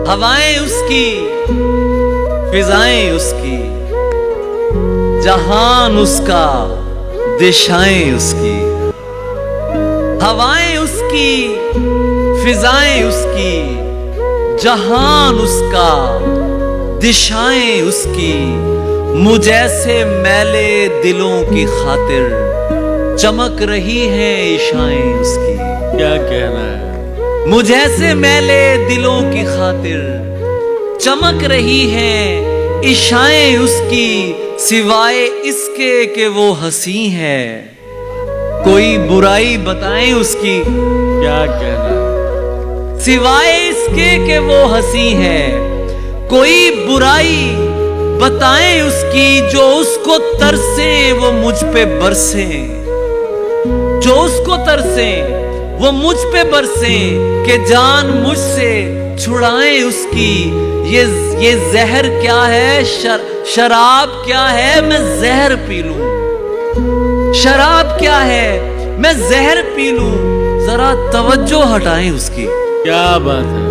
ہوائیں اس کی، فضائیں اس کی، جہان اس کا، دشائیں اس کی۔ ہوائیں اس کی، فضائیں اس کی، جہان اس کا، دشائیں اس کی۔ مجھ ایسے میلے دلوں کی خاطر چمک رہی ہیں عشائیں اس کی۔ کیا کہنا ہے؟ مجھ ایسے میلے دلوں کی خاطر چمک رہی ہیں عشائیں اس کی، سوائے اس کے کہ وہ حسین ہے، کوئی برائی بتائیں اس کی۔ کیا کہنا ہے؟ سوائے اس کے کہ وہ حسین ہے، کوئی برائی بتائیں اس کی۔ جو اس کو ترسیں وہ مجھ پہ برسیں، جو اس کو ترسیں وہ مجھ پہ برسیں، کہ جان مجھ سے چھڑائیں اس کی۔ یہ زہر کیا ہے، شراب کیا ہے میں زہر پی لوں، شراب کیا ہے میں زہر پی لوں، ذرا توجہ ہٹائیں اس کی۔ کیا بات ہے؟